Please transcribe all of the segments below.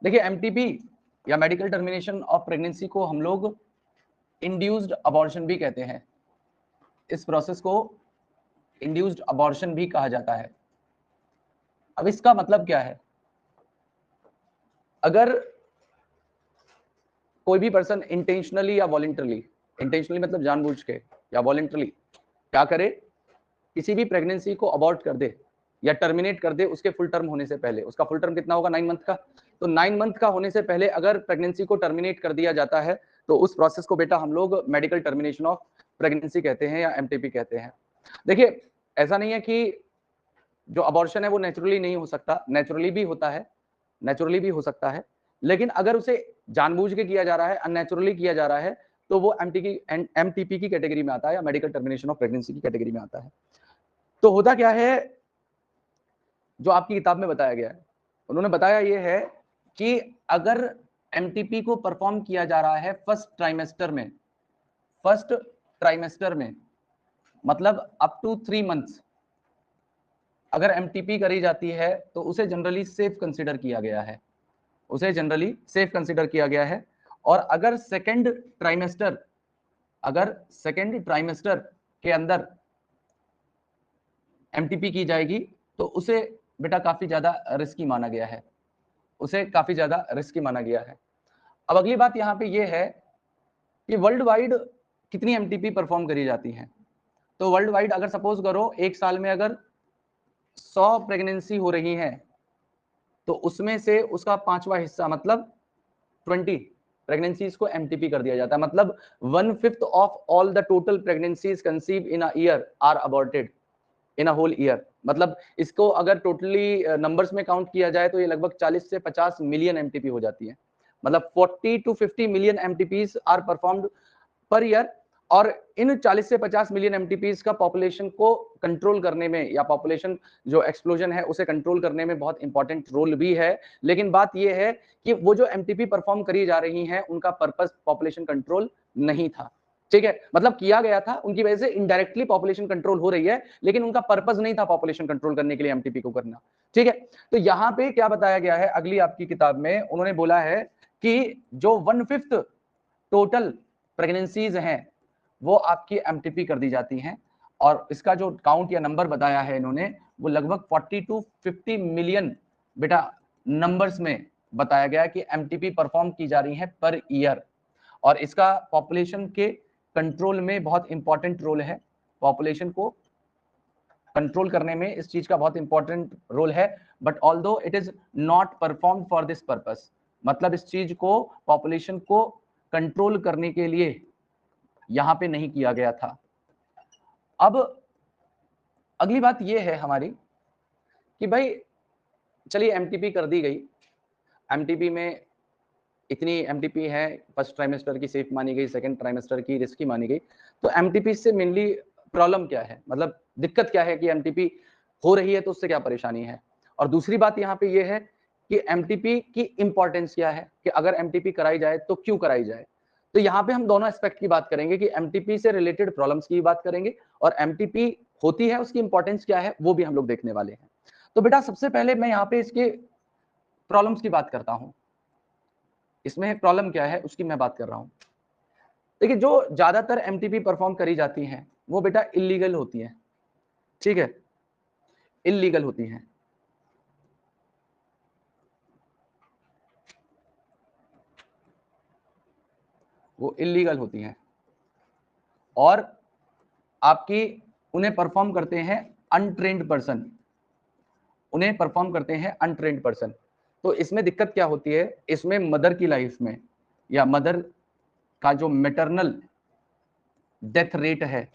देखिए एमटीपी या medical termination of pregnancy को हम लोग इंड्यूस्ड अबॉर्शन भी कहते हैं। इस प्रोसेस को इंड्यूस्ड अबॉर्शन भी कहा जाता है। अब इसका मतलब क्या है? अगर कोई भी पर्सन इंटेंशनली या वॉलंटरली, इंटेंशनली मतलब जानबूझ के, या वॉलंटरली क्या करे, किसी भी प्रेगनेंसी को अबॉर्ट कर दे या टर्मिनेट कर दे उसके फुल टर्म होने से पहले, उसका फुल टर्म कितना होगा 9 मंथ का, तो 9 मंथ का होने से पहले अगर प्रेगनेंसी को टर्मिनेट कर दिया जाता है तो उस प्रोसेस को बेटा हम लोग मेडिकल टर्मिनेशन ऑफ प्रेगनेंसी कहते हैं या एमटीपी कहते हैं। देखिए ऐसा नहीं है कि जो अबॉर्शन है वो नेचुरली नहीं हो सकता, नेचुरली भी होता है, नेचुरली भी हो सकता है, लेकिन अगर उसे जानबूझ के किया जा रहा है, अननेचुरली किया जा रहा है, तो वो एमटीपी की कैटेगरी में आता है या मेडिकल टर्मिनेशन ऑफ प्रेगनेंसी की कैटेगरी में आता है। तो होता क्या है, जो आपकी किताब में बताया गया है, उन्होंने बताया ये है कि अगर एमटीपी को परफॉर्म किया जा रहा है फर्स्ट ट्राइमेस्टर में मतलब अप टू 3 मंथ्स अगर एमटीपी करी जाती है तो उसे जनरली सेफ कंसीडर किया गया है, उसे जनरली सेफ कंसीडर किया गया है। और अगर सेकेंड ट्राइमेस्टर के अंदर एमटीपी की जाएगी तो उसे बेटा काफी ज्यादा रिस्की माना गया है, उसे काफी ज्यादा रिस्की माना गया है। अब अगली बात यहाँ पे ये है कि वर्ल्ड वाइड कितनी एमटीपी परफॉर्म करी जाती हैं। तो वर्ल्ड वाइड अगर सपोज करो एक साल में अगर 100 प्रेगनेंसी हो रही हैं तो उसमें से उसका 5वां हिस्सा मतलब 20 प्रेगनेंसीज को एमटीपी कर दिया जाता है। मतलब 1/5 of all the total pregnancies conceive in a year are aborted in a whole year. मतलब इसको अगर टोटली नंबर्स में काउंट किया जाए तो ये लगभग 40 से 50 मिलियन एमटीपी हो जाती है। मतलब 40 to 50 million MTPs are performed per year. और इन 40 से 50 मिलियन एमटीपीज का पॉपुलेशन को कंट्रोल करने में या पॉपुलेशन जो एक्सप्लोजन है उसे कंट्रोल करने में बहुत इंपॉर्टेंट रोल भी है। लेकिन बात यह है कि वो जो एमटीपी परफॉर्म करी जा रही हैं उनका पर्पस पॉपुलेशन कंट्रोल नहीं था, ठीक है। मतलब किया गया था, उनकी वजह से इनडायरेक्टली पॉपुलेशन कंट्रोल हो रही है, लेकिन उनका पर्पस नहीं था पॉपुलेशन कंट्रोल करने के लिए एमटीपी को करना, ठीक है। तो यहां पे क्या बताया गया है अगली आपकी किताब में, उन्होंने बोला है कि जो 1/5 टोटल प्रेगनेंसीज हैं वो आपकी एमटीपी कर दी जाती हैं। और इसका जो काउंट या नंबर बताया है इन्होंने वो लगभग 40 to 50 मिलियन बेटा नंबर्स में बताया गया कि एमटीपी परफॉर्म की जा रही है पर ईयर। और इसका पॉपुलेशन के कंट्रोल में बहुत इंपॉर्टेंट रोल है, पॉपुलेशन को कंट्रोल करने में इस चीज का बहुत इंपॉर्टेंट रोल है। But although it is not perform for this purpose, मतलब इस चीज को पॉपुलेशन को कंट्रोल करने के लिए यहां पे नहीं किया गया था। अब अगली बात यह है हमारी कि भाई चलिए एमटीपी कर दी गई, एमटीपी में इतनी एमटीपी है, फर्स्ट ट्राइमेस्टर की सेफ मानी गई, सेकंड ट्राइमेस्टर की रिस्की मानी गई। तो एमटीपी से मेनली प्रॉब्लम क्या है, मतलब दिक्कत क्या है कि एमटीपी हो रही है तो उससे क्या परेशानी है। और दूसरी बात यहाँ पे ये है कि एमटीपी की इंपॉर्टेंस क्या है, कि अगर एमटीपी कराई जाए तो क्यों कराई जाए। तो यहाँ पे हम दोनों एस्पेक्ट की बात करेंगे कि एमटीपी से रिलेटेड प्रॉब्लम्स की बात करेंगे और एमटीपी होती है उसकी इंपॉर्टेंस क्या है वो भी हम लोग देखने वाले हैं। तो बेटा सबसे पहले मैं यहाँ पे इसके प्रॉब्लम्स की बात करता हूँ, इसमें प्रॉब्लम क्या है उसकी मैं बात कर रहा हूं। देखिए जो ज्यादातर एमटीपी परफॉर्म करी जाती हैं वो बेटा इलीगल होती हैं, ठीक है, इलीगल होती हैं। वो इलीगल होती हैं और आपकी उन्हें परफॉर्म करते हैं अनट्रेन्ड पर्सन, उन्हें परफॉर्म करते हैं अनट्रेन्ड पर्सन। तो इसमें दिक्कत क्या होती है, इसमें मदर की लाइफ में या मदर का जो मैटरनल डेथ रेट है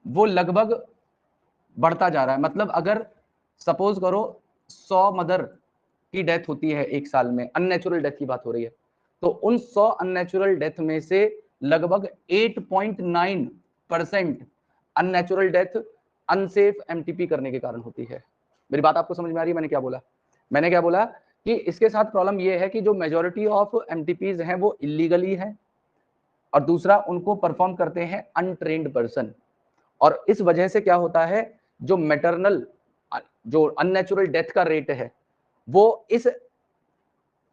वो लगभग बढ़ता जा रहा है। मतलब अगर सपोज करो 100 मदर की डेथ होती है एक साल में, अननेचुरल डेथ की बात हो रही है, तो उन 100 अननेचुरल डेथ में से लगभग 8.9% अननेचुरल डेथ अनसेफ एमटीपी करने के कारण होती है। मेरी बात आपको समझ में आ रही है? मैंने क्या बोला कि इसके साथ प्रॉब्लम यह है कि जो मेजॉरिटी ऑफ एमटीपीज हैं वो इलीगली है और दूसरा उनको परफॉर्म करते हैं अनट्रेन्ड पर्सन। और इस वजह से क्या होता है, जो मैटरनल जो अननेचुरल डेथ का रेट है वो इस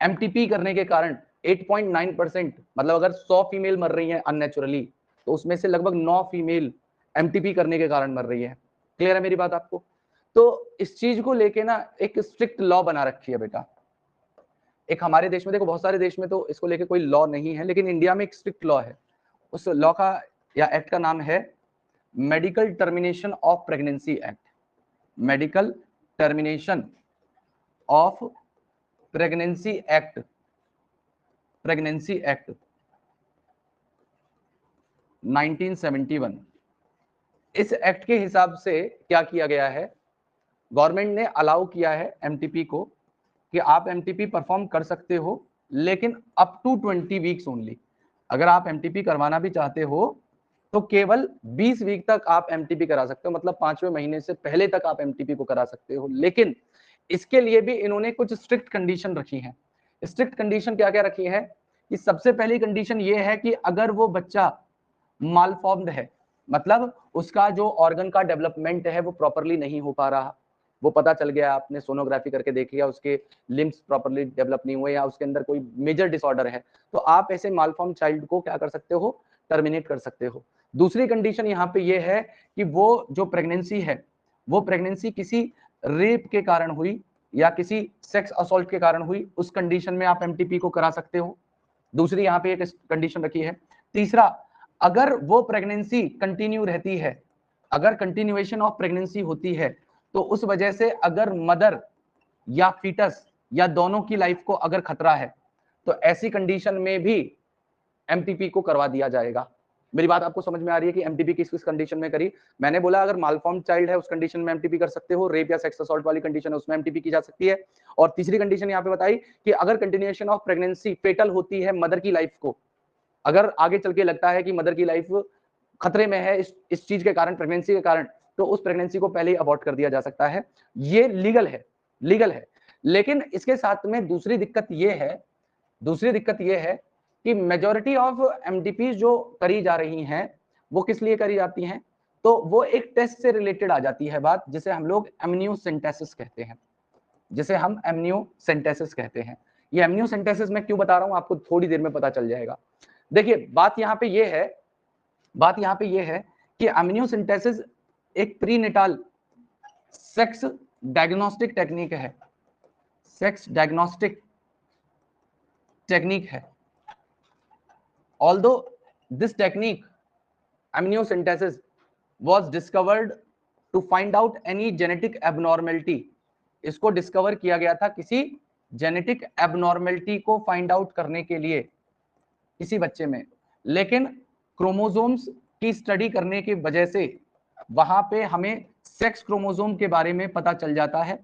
एमटीपी करने के कारण 8.9%, मतलब अगर 100 फीमेल मर रही हैं अननेचुरली तो उसमें से लगभग 9 फीमेल एमटीपी करने के कारण मर रही है। क्लियर है मेरी बात आपको? तो इस चीज को लेके ना एक स्ट्रिक्ट लॉ बना रखी है बेटा। एक हमारे देश में, देखो बहुत सारे देश में तो इसको लेके कोई लॉ नहीं है, लेकिन इंडिया में एक स्ट्रिक्ट लॉ है। उस लॉ का या एक्ट का नाम है medical termination of pregnancy act. Medical termination of pregnancy act, pregnancy act 1971। इस एक्ट के हिसाब से क्या किया गया है, गवर्नमेंट ने अलाउ किया है एमटीपी को कि आप एमटीपी परफॉर्म कर सकते हो, लेकिन अप टू 20 वीक्स ओनली। अगर आप एमटीपी करवाना भी चाहते हो तो केवल 20 वीक तक आप एमटीपी करा सकते हो, मतलब 5वें महीने से पहले तक आप एमटीपी को करा सकते हो। लेकिन इसके लिए भी इन्होंने कुछ स्ट्रिक्ट कंडीशन रखी है। स्ट्रिक्ट कंडीशन क्या क्या रखी है कि सबसे पहली कंडीशन ये है कि अगर वो बच्चा मालफॉर्म्ड है, मतलब उसका जो ऑर्गन का डेवलपमेंट है वो प्रॉपरली नहीं हो पा रहा, वो पता चल गया, आपने सोनोग्राफी करके देख लिया उसके लिम्स प्रॉपरली डेवलप नहीं हुए या उसके अंदर कोई मेजर डिसऑर्डर है, तो आप ऐसे मालफॉर्म चाइल्ड को क्या कर सकते हो, टर्मिनेट कर सकते हो। दूसरी कंडीशन यहाँ पे ये है कि वो जो प्रेगनेंसी है वो प्रेगनेंसी किसी रेप के कारण हुई या किसी सेक्स असॉल्ट के कारण हुई, उस कंडीशन में आप एमटीपी को करा सकते हो। दूसरी यहाँ पे एक कंडीशन रखी है। तीसरा, अगर वो प्रेगनेंसी कंटिन्यू रहती है, अगर कंटिन्यूएशन ऑफ प्रेगनेंसी होती है, तो उस वजह से अगर मदर या फीटस या दोनों की लाइफ को अगर खतरा है तो ऐसी कंडीशन में भी एमटीपी को करवा दिया जाएगा। मेरी बात आपको समझ में आ रही है कि एमटीपी किस किस कंडीशन में करी? मैंने बोला अगर मालफॉर्म चाइल्ड है उस कंडीशन में एमटीपी कर सकते हो, रेप या सेक्स असॉल्ट वाली कंडीशन है उसमें एमटीपी की जा सकती है। और तीसरी कंडीशन यहाँ पे बताई कि अगर कंटिन्यूएशन ऑफ प्रेगनेंसी फेटल होती है मदर की लाइफ को, अगर आगे चल के लगता है कि मदर की लाइफ खतरे में है इस चीज के कारण, प्रेगनेंसी के कारण, तो उस प्रेगनेंसी को पहले ही अबॉर्ट कर दिया जा सकता है। ये लीगल है, लीगल है। लेकिन इसके साथ में दूसरी दिक्कत ये है कि मेजॉरिटी ऑफ एमटीपी जो करी जा रही हैं वो किस लिए करी जाती हैं, तो वो एक टेस्ट से रिलेटेड आ जाती है बात, जिसे हम लोग एमनियोसेंटेसिस कहते हैं, जिसे हम एमनियोसेंटेसिस कहते हैं। ये एमनियोसेंटेसिस मैं क्यों बता रहा हूं आपको थोड़ी देर में पता चल जाएगा। देखिए बात यहाँ पे ये है कि एमनियोसेंटेसिस एक प्रीनेटाल सेक्स डायग्नोस्टिक टेक्निक है, सेक्स डायग्नोस्टिक टेक्निक है। Although this technique, amniocentesis, was discovered to find out any genetic abnormality, इसको डिस्कवर किया गया था किसी जेनेटिक एबनॉर्मेलिटी को फाइंड आउट करने के लिए किसी बच्चे में, लेकिन क्रोमोसोम्स की स्टडी करने की वजह से वहां पे हमें सेक्स क्रोमोसोम के बारे में पता चल जाता है,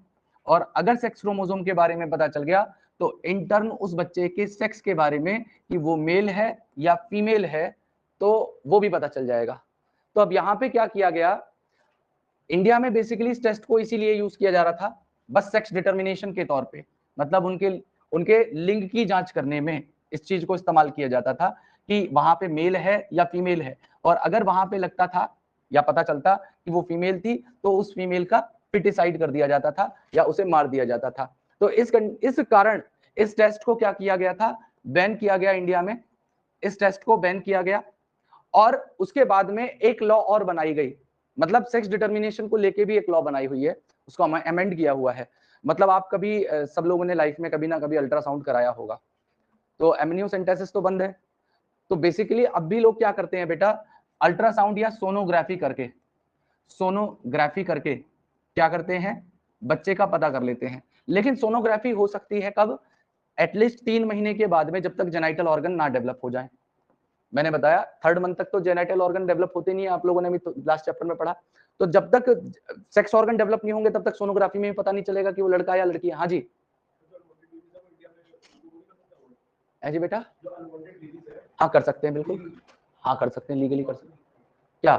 और अगर सेक्स क्रोमोसोम के बारे में पता चल गया तो इंटर्न उस बच्चे के सेक्स के बारे में कि वो मेल है या फीमेल है तो वो भी पता चल जाएगा। तो अब यहाँ पे क्या किया गया, इंडिया में बेसिकली इस टेस्ट को इसीलिए यूज किया जा रहा था बस सेक्स डिटर्मिनेशन के तौर पे, मतलब उनके लिंग की जांच करने में इस चीज को इस्तेमाल किया जाता था कि वहां पे मेल है या फीमेल है, और अगर वहां पे लगता था या पता चलता कि वो फीमेल थी तो उस फीमेल का पिटिसाइड कर दिया जाता था या उसे मार दिया जाता था। तो इस कारण इस टेस्ट को क्या किया गया था, बैन किया गया इंडिया में, इस टेस्ट को बैन किया गया। और उसके बाद में एक लॉ और बनाई गई, मतलब सेक्स डिटर्मिनेशन को लेके भी एक लॉ बनाई हुई है, उसको अमेंड किया हुआ है। मतलब आप कभी सब लोगों ने लाइफ में कभी ना कभी अल्ट्रासाउंड कराया होगा, तो एमनियोसेंटेसिस तो बंद है, तो बेसिकली अब भी लोग क्या करते हैं बेटा, अल्ट्रासाउंड या सोनोग्राफी करके क्या करते हैं, बच्चे का पता कर लेते हैं। लेकिन सोनोग्राफी हो सकती है कब, एटलीस्ट 3 महीने के बाद में, जब तक जेनाइटल ऑर्गन ना डेवलप हो जाए। मैंने बताया 3rd मंथ तक तो जेनाइटल ऑर्गन डेवलप होते नहीं है, आप लोगों ने भी तो लास्ट चैप्टर में पढ़ा। तो जब तक सेक्स ऑर्गन डेवलप नहीं होंगे तब तक सोनोग्राफी में भी पता नहीं चलेगा कि वो लड़का या लड़की है। हाँ जी जी बेटा, हाँ कर सकते हैं, बिल्कुल हाँ कर सकते हैं, लीगली कर सकते हैं। क्या,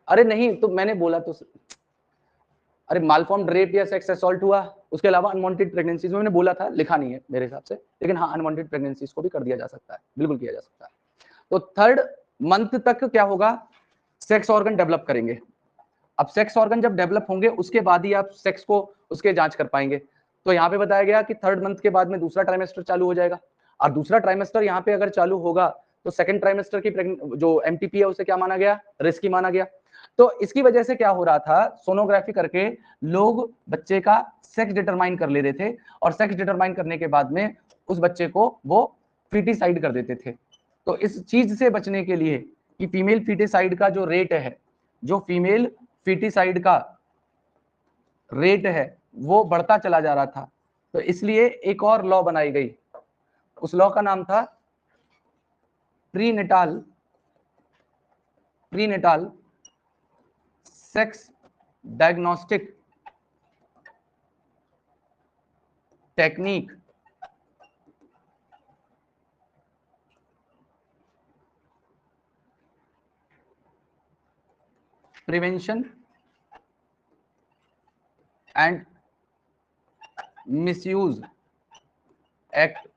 अरे नहीं तो मैंने बोला तो, अरे मालफॉर्म रेप या सेक्स असॉल्ट हुआ, उसके अलावा अनवांटेड प्रेगनेंसीज में मैंने बोला था, लिखा नहीं है मेरे हिसाब से, लेकिन हाँ अनवांटेड प्रेगनेंसीज को भी कर दिया जा सकता है, बिल्कुल किया जा सकता है। तो 3rd मंथ तक क्या होगा, सेक्स ऑर्गन डेवलप करेंगे, अब सेक्स ऑर्गन जब डेवलप होंगे उसके बाद ही आप सेक्स को उसके जांच कर पाएंगे। तो यहाँ पे बताया गया कि 3rd मंथ के बाद में दूसरा ट्राइमेस्टर चालू हो जाएगा, और दूसरा ट्राइमेस्टर यहाँ पे अगर चालू होगा तो सेकंड ट्राइमेस्टर की जो एमटीपी है उसे क्या माना गया, रिस्की माना गया। तो इसकी वजह से क्या हो रहा था, सोनोग्राफी करके लोग बच्चे का सेक्स डिटरमाइन कर ले रहे थे, और सेक्स डिटरमाइन करने के बाद में उस बच्चे को वो फीटिसाइड कर देते थे। तो इस चीज से बचने के लिए कि फीमेल फीटिसाइड का जो रेट है, जो फीमेल फीटिसाइड का रेट है वो बढ़ता चला जा रहा था, तो इसलिए एक और लॉ बनाई गई। उस लॉ का नाम था prenatal sex diagnostic technique prevention and misuse act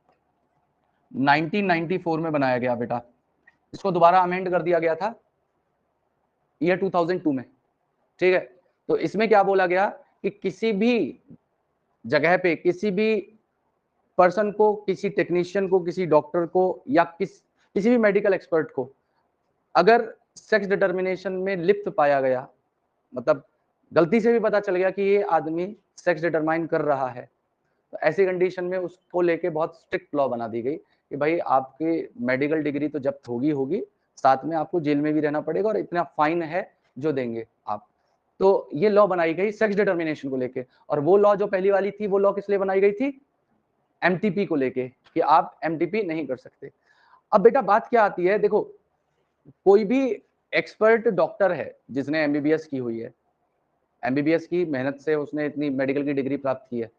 1994 में बनाया गया बेटा। इसको दोबारा अमेंड कर दिया गया था ईयर 2002 में, ठीक है। तो इसमें क्या बोला गया कि किसी भी जगह पे किसी भी पर्सन को, किसी टेक्नीशियन को, किसी डॉक्टर को या किसी भी मेडिकल एक्सपर्ट को अगर सेक्स डिटर्मिनेशन में लिप्त पाया गया, मतलब गलती से भी पता चल गया कि ये आदमी सेक्स डिटरमाइन कर रहा है, तो ऐसी कंडीशन में उसको लेके बहुत स्ट्रिक्ट लॉ बना दी गई कि भाई आपकी मेडिकल डिग्री तो जब्त होगी, साथ में आपको जेल में भी रहना पड़ेगा और इतना फाइन है जो देंगे आप। तो ये लॉ बनाई गई सेक्स डिटर्मिनेशन को लेके, और वो लॉ जो पहली वाली थी वो लॉ किस लिए बनाई गई थी, एमटीपी को लेके, कि आप एमटीपी नहीं कर सकते। अब बेटा बात क्या आती है, देखो कोई भी एक्सपर्ट डॉक्टर है जिसने एमबीबीएस की हुई है, एमबीबीएस की मेहनत से उसने इतनी मेडिकल की डिग्री प्राप्त की है,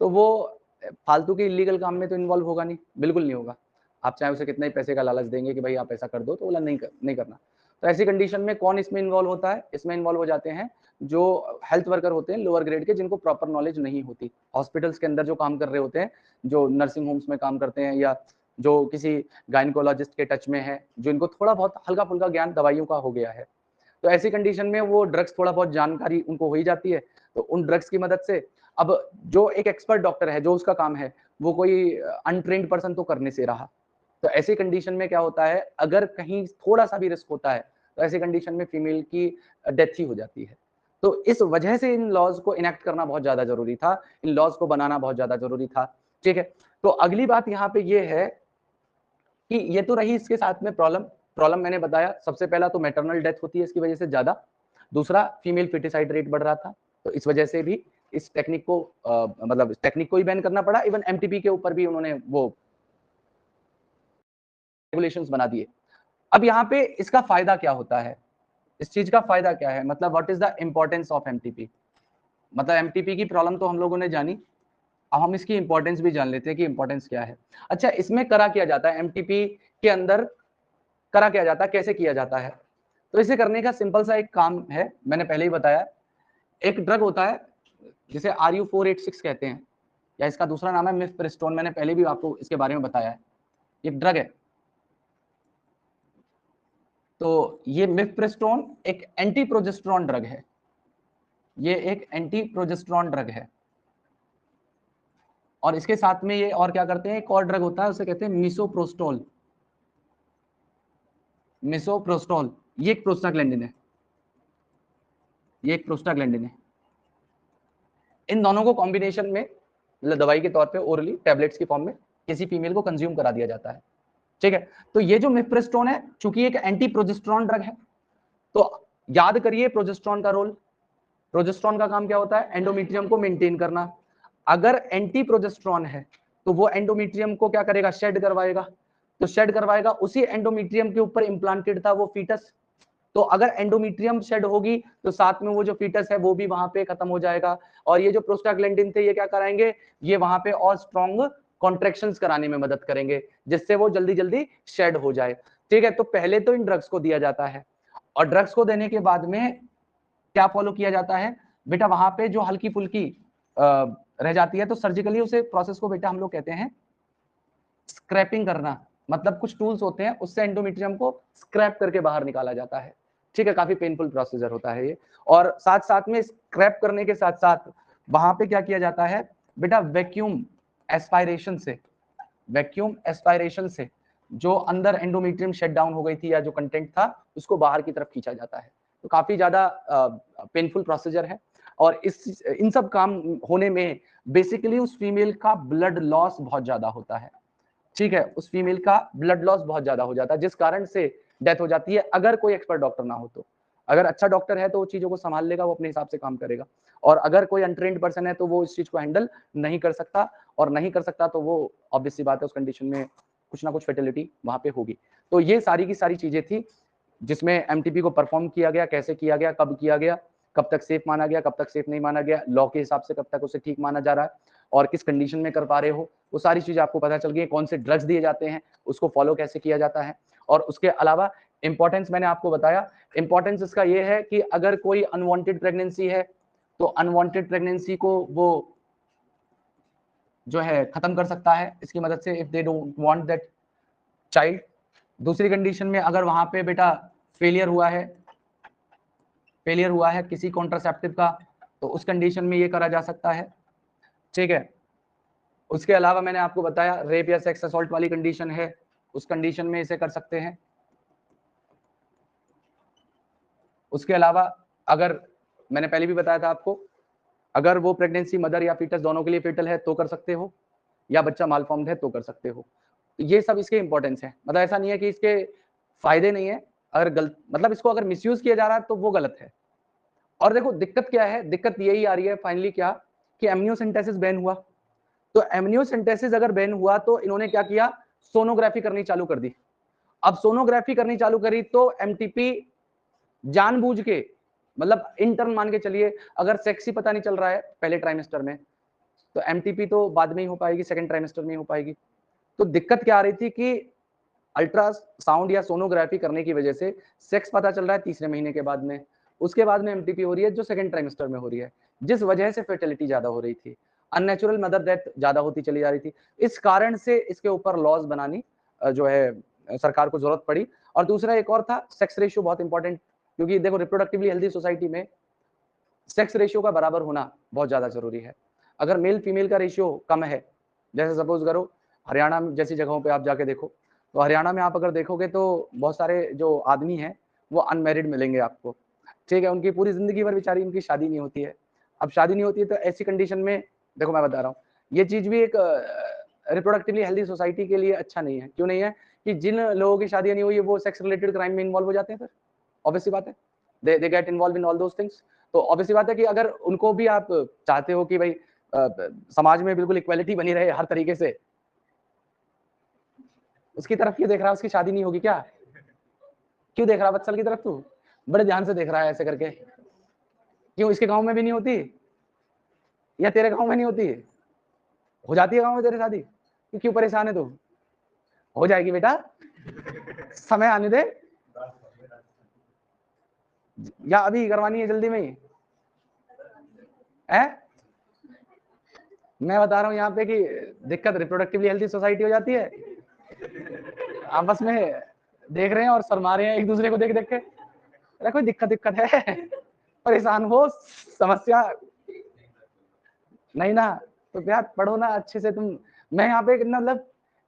तो वो फालतू के इलीगल काम में तो इन्वॉल्व होगा नहीं, बिल्कुल नहीं होगा। आप चाहे उसे कितना ही पैसे का लालच देंगे कि भाई आप ऐसा कर दो, तो बोला नहीं करना। तो ऐसी कंडीशन में कौन इसमें इन्वॉल्व होता है, इसमें इन्वॉल्व हो जाते हैं जो हेल्थ वर्कर होते हैं लोअर ग्रेड के, जिनको प्रॉपर नॉलेज नहीं होती। हॉस्पिटल्स के अंदर जो काम कर रहे होते हैं, जो नर्सिंग होम्स में काम करते हैं, या जो किसी गायनिकोलॉजिस्ट के टच में है, जो इनको थोड़ा बहुत हल्का फुल्का ज्ञान दवाइयों का हो गया है, तो ऐसी कंडीशन में वो ड्रग्स थोड़ा बहुत जानकारी उनको हो ही जाती है। तो उन ड्रग्स की मदद से अब जो एक एक्सपर्ट डॉक्टर है, जो उसका काम है, वो कोई अनट्रेन्ड पर्सन तो कर नहीं से रहा। तो ऐसी कंडीशन में क्या होता है, अगर कहीं थोड़ा सा भी रिस्क होता है तो ऐसी कंडीशन में फीमेल की डेथ ही हो जाती है। तो इस वजह से इन लॉज को इनेक्ट करना बहुत ज्यादा जरूरी था, इन लॉज को बनाना बहुत ज्यादा जरूरी था, ठीक है। तो अगली बात यहाँ पे ये है कि ये तो रही इसके साथ में प्रॉब्लम मैंने बताया, सबसे पहला तो मैटरनल डेथ होती है इसकी वजह से ज्यादा, दूसरा फीमेल फिटिसाइड रेट बढ़ रहा था, तो इस वजह से भी इस टेक्निक को मतलब इस टेक्निक को ही बैन करना पड़ा। इवन एमटीपी के ऊपर भी उन्होंने वो रेगुलेशंस बना दिए। अब यहाँ पे इसका फायदा क्या होता है, इस चीज का फायदा क्या है, मतलब what is the importance of MTP. मतलब एमटीपी की प्रॉब्लम तो हम लोगों ने जानी, अब हम इसकी इंपॉर्टेंस भी जान लेते हैं कि इंपॉर्टेंस क्या है। अच्छा, इसमें करा किया जाता है, एमटीपी के अंदर करा किया जाता है, कैसे किया जाता है। तो इसे करने का सिंपल सा एक काम है, मैंने पहले ही बताया। एक ड्रग होता है जिसे RU486 कहते हैं, या इसका दूसरा नाम है मिफप्रिस्टोन, मैंने पहले भी आपको इसके बारे में बताया है। एक ड्रग है, तो ये मिफप्रिस्टोन एक एंटी प्रोजेस्टेरॉन ड्रग है, ये एक एंटी प्रोजेस्टेरॉन ड्रग है। और इसके साथ में ये और क्या करते हैं, एक और ड्रग होता है उसे कहते हैं मिसोप्रोस्टोल। मिसोप्रोस्टोल ये एक प्रोस्टाग्लैंडिन है, ये एक प्रोस्टाग्लैंडिन है। इन दोनों को कॉम्बिनेशन में मतलब दवाई के तौर पे ओरली टैबलेट्स की फॉर्म में किसी फीमेल को कंज्यूम करा दिया जाता है, ठीक है। तो ये जो मिफप्रिस्टोन है, चूंकि एक एंटी प्रोजेस्टेरॉन ड्रग है, तो याद करिए प्रोजेस्टेरॉन का रोल। प्रोजेस्टेरॉन का काम क्या होता है, एंडोमेट्रियम को मेंटेन करना। अगर एंटी प्रोजेस्टेरॉन है तो वो एंडोमेट्रियम को क्या करेगा, शेड करवाएगा। तो शेड करवाएगा, उसी एंडोमेट्रियम के ऊपर इंप्लांटेड था वो फीटस, तो अगर एंडोमेट्रियम शेड होगी तो साथ में वो जो फीटस है वो भी वहां पे खत्म हो जाएगा। और ये जो प्रोस्टाग्लैंडिन थे ये क्या कराएंगे, ये वहां पे और स्ट्रॉन्ग कॉन्ट्रैक्शंस कराने में मदद करेंगे, जिससे वो जल्दी जल्दी शेड हो जाए, ठीक है। तो पहले तो इन ड्रग्स को दिया जाता है, और ड्रग्स को देने के बाद में क्या फॉलो किया जाता है बेटा, वहां पे जो हल्की फुल्की रह जाती है तो सर्जिकली उसे प्रोसेस को बेटा हम लोग कहते हैं स्क्रैपिंग करना। मतलब कुछ टूल्स होते हैं उससे एंडोमेट्रियम को स्क्रैप करके बाहर निकाला जाता है, ठीक है, काफी पेनफुल प्रोसीजर होता है ये। और साथ साथ में स्क्रैप करने के साथ साथ वहां पे क्या किया जाता है बेटा, वैक्यूम एस्पायरेशन से, वैक्यूम एस्पायरेशन से जो अंदर एंडोमेट्रियम शट डाउन हो गई थी या जो कंटेंट था उसको बाहर की तरफ खींचा जाता है। तो काफी ज्यादा पेनफुल प्रोसीजर है। और इन सब काम होने में बेसिकली उस फीमेल का ब्लड लॉस बहुत ज्यादा होता है। ठीक है, उस फीमेल का ब्लड लॉस बहुत ज्यादा हो जाता है, जिस कारण से डेथ हो जाती है, अगर कोई एक्सपर्ट डॉक्टर ना हो तो। अगर अच्छा डॉक्टर है तो वो चीजों को संभाल लेगा, वो अपने हिसाब से काम करेगा। और अगर कोई अनट्रेन्ड पर्सन है तो वो इस चीज को हैंडल नहीं कर सकता, और नहीं कर सकता तो वो ऑब्वियस सी बात है उस कंडीशन में कुछ ना कुछ फेटिलिटी वहां पे होगी। तो ये सारी की सारी चीजें थी जिसमें एमटीपी को परफॉर्म किया गया, कैसे किया गया, कब किया गया, कब तक सेफ माना गया, कब तक सेफ नहीं माना गया, लॉ के हिसाब से कब तक उसे ठीक माना जा रहा है, और किस कंडीशन में कर पा रहे हो, वो सारी चीजें आपको पता चल गई। कौन से ड्रग्स दिए जाते हैं, उसको फॉलो कैसे किया जाता है। और उसके अलावा इंपॉर्टेंस मैंने आपको बताया, इंपॉर्टेंस इसका ये है कि अगर कोई अनवांटेड प्रेगनेंसी है तो अनवांटेड प्रेगनेंसी को वो जो है खत्म कर सकता है इसकी मदद से, if they don't want that child. दूसरी कंडीशन में अगर वहां पे बेटा फेलियर हुआ है किसी कॉन्ट्रासेप्टिव का, तो उस कंडीशन में ये करा जा सकता है। ठीक है, उसके अलावा मैंने आपको बताया रेप या सेक्स असॉल्ट वाली कंडीशन है, उस कंडीशन में इसे कर सकते हैं। उसके अलावा अगर मैंने पहले भी बताया था आपको, अगर वो प्रेगनेंसी मदर या फीटस दोनों के लिए फेटल है तो कर सकते हो, या बच्चा मालफॉर्म्ड है तो कर सकते हो। ये सब इसके इंपॉर्टेंस है, मतलब ऐसा नहीं है कि इसके फायदे नहीं है, अगर गलत मतलब इसको अगर मिसयूज किया जा रहा है तो वो गलत है। और देखो दिक्कत क्या है, दिक्कत यही आ रही है फाइनली क्या, कि एमनियोसेंटेसिस बैन हुआ। तो एमनियोसेंटेसिस अगर बैन हुआ तो इन्होंने क्या किया, सोनोग्राफी करनी चालू कर दी। अब सोनोग्राफी करनी चालू करी तो एमटीपी जानबूझ के, मतलब इंटर्न मान के चलिए, अगर सेक्स ही पता नहीं चल रहा है पहले ट्राइमेस्टर में, तो एमटीपी तो बाद में ही हो पाएगी, सेकंड ट्राइमेस्टर में ही हो पाएगी। तो दिक्कत क्या आ रही थी कि अल्ट्रासाउंड या सोनोग्राफी करने की वजह से सेक्स पता चल रहा है तीसरे महीने के बाद में, उसके बाद में एमटीपी हो रही है जो सेकंड ट्राइमेस्टर में हो रही है, जिस वजह से फर्टिलिटी ज्यादा हो रही थी, अननेचुरल मदर डेथ ज्यादा होती चली जा रही थी। इस कारण से इसके ऊपर लॉज बनानी जो है सरकार को जरूरत पड़ी। और दूसरा एक और था, सेक्स रेशियो बहुत इंपॉर्टेंट, क्योंकि देखो रिप्रोडक्टिवली हेल्दी सोसाइटी में सेक्स रेशियो का बराबर होना बहुत ज्यादा जरूरी है। अगर मेल फीमेल का रेशियो कम है, जैसे सपोज करो हरियाणा जैसी जगहों पे आप जाके देखो, तो हरियाणा में आप अगर देखोगे तो बहुत सारे जो आदमी हैं वो अनमैरिड मिलेंगे आपको। ठीक है, उनकी पूरी जिंदगी भर बेचारी उनकी शादी नहीं होती है। अब शादी नहीं होती है तो ऐसी कंडीशन में देखो मैं बता रहा हूँ, ये चीज भी एक रिप्रोडक्टिवली हेल्दी सोसाइटी के लिए अच्छा नहीं है। क्यों नहीं है, कि जिन लोगों की शादियां नहीं हुई है वो सेक्स रिलेटेड क्राइम में इन्वॉल्व हो जाते हैं, फिर ऑब्वियसली बात है, they get involve in all those things. तो ऑब्वियसली बात है कि अगर उनको भी आप चाहते हो कि भाई समाज में बिल्कुल इक्वालिटी बनी रहे हर तरीके से, उसकी तरफ क्यों देख रहा है, उसकी शादी नहीं होगी क्या, क्यों देख रहा है बच्चल की तरफ, तू बड़े ध्यान से देख रहा है ऐसे करके, क्यों इसके गांव में भी नहीं होती, या तेरे गांव में नहीं होती, हो जाती है गांव में तेरे शादी, क्यों परेशान है तू, हो जाएगी बेटा, समय आने दे, या अभी करवानी है जल्दी में ही है। मैं बता रहा हूँ यहाँ पे कि दिक्कत रिप्रोडक्टिवली हेल्थी सोसाइटी हो जाती है, आपस में देख रहे हैं और शर्मा रहे हैं एक दूसरे को देख देख के, अरे कोई दिक्कत है, परेशान हो, समस्या नहीं ना, तो यार पढ़ो ना अच्छे से तुम। मैं यहाँ पे कितना मतलब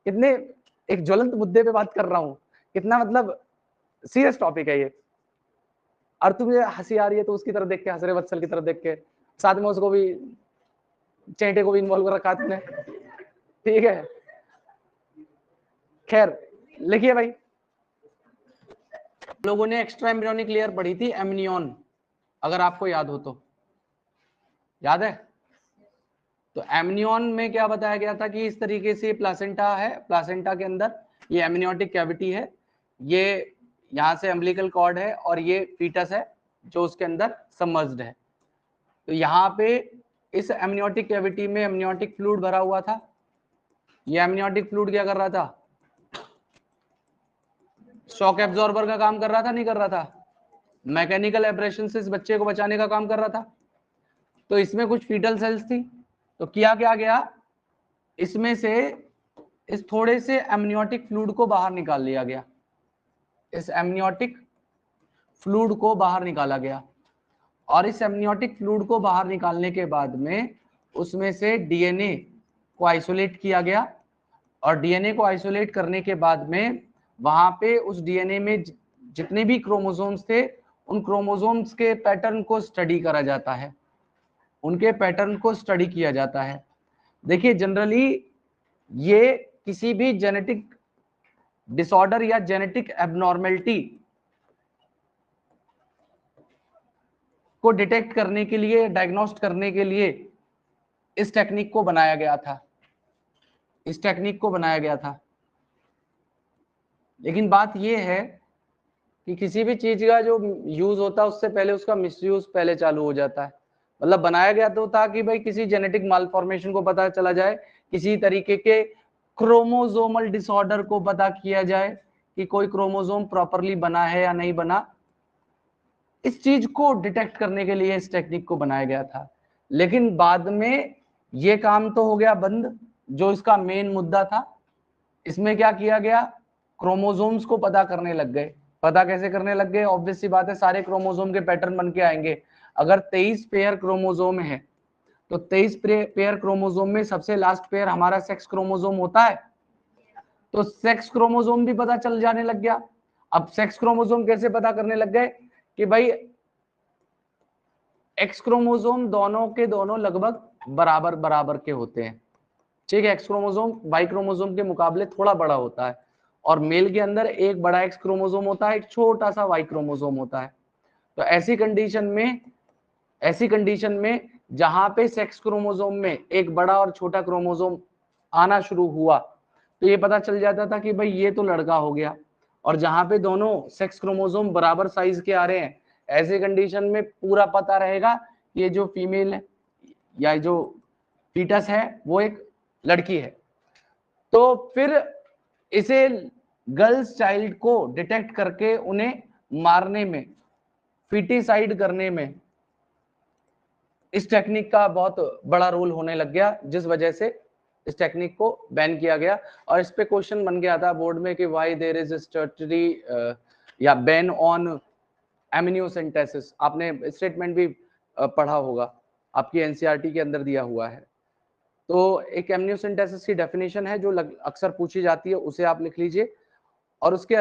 कितने एक ज्वलंत मुद्दे पे बात कर रहा हूँ, कितना मतलब सीरियस टॉपिक है ये, और तुम्हें हंसी आ रही है तो उसकी तरफ देख के हंस रहे, वत्सल की तरफ देख के, साथ में उसको भी चेंटे को भी इन्वॉल्व कर रखा तुमने। ठीक है, खैर लिखिए भाई, लोगों ने एक्स्ट्रा एम्ब्रियोनिक लेयर पढ़ी थी एमनियन, अगर आपको याद हो तो, याद है? तो एमनियन में क्या बताया गया था कि इस तरीके से प्लासेंटा है, प्लासेंटा के अंदर ये एमनियोटिक कैविटी है, ये यहाँ से अम्बिलिकल कॉर्ड है और ये फीटस है जो उसके अंदर सबमर्ज्ड है। तो यहाँ पे इस एमनियोटिक कैविटी में एमनियोटिक फ्लूइड भरा हुआ था। ये एमनियोटिक फ्लूइड क्या कर रहा था, शॉक एब्जॉर्बर का काम कर रहा था, नहीं कर रहा था, मैकेनिकल एब्रेशन से इस बच्चे को बचाने का काम कर रहा था। तो इसमें कुछ फीटल सेल्स थी, तो किया क्या गया, इसमें से इस थोड़े से एमनियोटिक फ्लूइड को बाहर निकाल लिया गया। इस एमनियोटिक फ्लूइड को बाहर निकाला गया, और इस एमनियोटिक फ्लूइड को बाहर निकालने के बाद में उसमें से डीएनए को आइसोलेट किया गया, और डीएनए को आइसोलेट करने के बाद में वहां पे उस डीएनए में जितने भी क्रोमोसोम्स थे उन क्रोमोसोम्स के पैटर्न को स्टडी करा जाता है, उनके पैटर्न को स्टडी किया जाता है। देखिए जनरली ये किसी भी जेनेटिक डिसऑर्डर या जेनेटिक एबनॉर्मेलिटी को डिटेक्ट करने के लिए, डायग्नोस्ट करने के लिए इस टेक्निक को बनाया गया था, इस टेक्निक को बनाया गया था। लेकिन बात यह है कि किसी भी चीज का जो यूज होता है उससे पहले उसका मिसयूज पहले चालू हो जाता है। मतलब बनाया गया तो था कि भाई किसी जेनेटिक मालफॉर्मेशन को पता चला जाए, किसी तरीके के क्रोमोसोमल डिसऑर्डर को पता किया जाए कि कोई क्रोमोसोम प्रॉपरली बना है या नहीं बना, इस चीज को डिटेक्ट करने के लिए इस टेक्निक को बनाया गया था। लेकिन बाद में ये काम तो हो गया बंद, जो इसका मेन मुद्दा था। इसमें क्या किया गया, क्रोमोसोम्स को पता करने लग गए। पता कैसे करने लग गए, ऑब्वियस सी बात है, सारे क्रोमोसोम के पैटर्न बन के आएंगे। अगर 23 पेयर क्रोमोसोम है तो 23 पेयर क्रोमोसोम में सबसे लास्ट पेयर हमारा सेक्स क्रोमोसोम होता है, तो सेक्स क्रोमोसोम भी पता चल जाने लग गया। अब सेक्स क्रोमोसोम कैसे पता करने लग गए कि भाई एक्स क्रोमोसोम दोनों के दोनों लगभग बराबर बराबर के होते हैं, ठीक है। एक्स क्रोमोसोम वाई क्रोमोसोम के मुकाबले थोड़ा बड़ा होता है, और मेल के अंदर एक बड़ा एक्स क्रोमोसोम होता है, एक छोटा सा वाई क्रोमोसोम होता है। तो ऐसी कंडीशन में जहां पे सेक्स क्रोमोसोम में एक बड़ा और छोटा क्रोमोसोम आना शुरू हुआ तो ये पता चल जाता था कि भाई ये तो लड़का हो गया। और जहां पे दोनों सेक्स क्रोमोसोम बराबर साइज के आ रहे हैं, ऐसे कंडीशन में पूरा पता रहेगा कि ये जो फीमेल है या जो फीटस है वो एक लड़की है। तो फिर इसे गर्ल्स चाइल्ड को डिटेक्ट करके उन्हें मारने में, फिटिसाइड करने में इस टेक्निक का बहुत बड़ा रोल होने लग गया, जिस वजह से इस टेक्निक को बैन किया गया। और इस पे क्वेश्चन बन गया था बोर्ड में कि व्हाई देयर इज स्टैट्यूटरी या बैन ऑन एमिनियोसेंटेसिस। आपने स्टेटमेंट भी पढ़ा होगा, आपकी एनसीईआरटी के अंदर दिया हुआ है। तो एक एमिनियोसेंटेसिस की डेफिनेशन है जो अक्सर पूछी जाती है, उसे आप लिख लीजिए। और उसके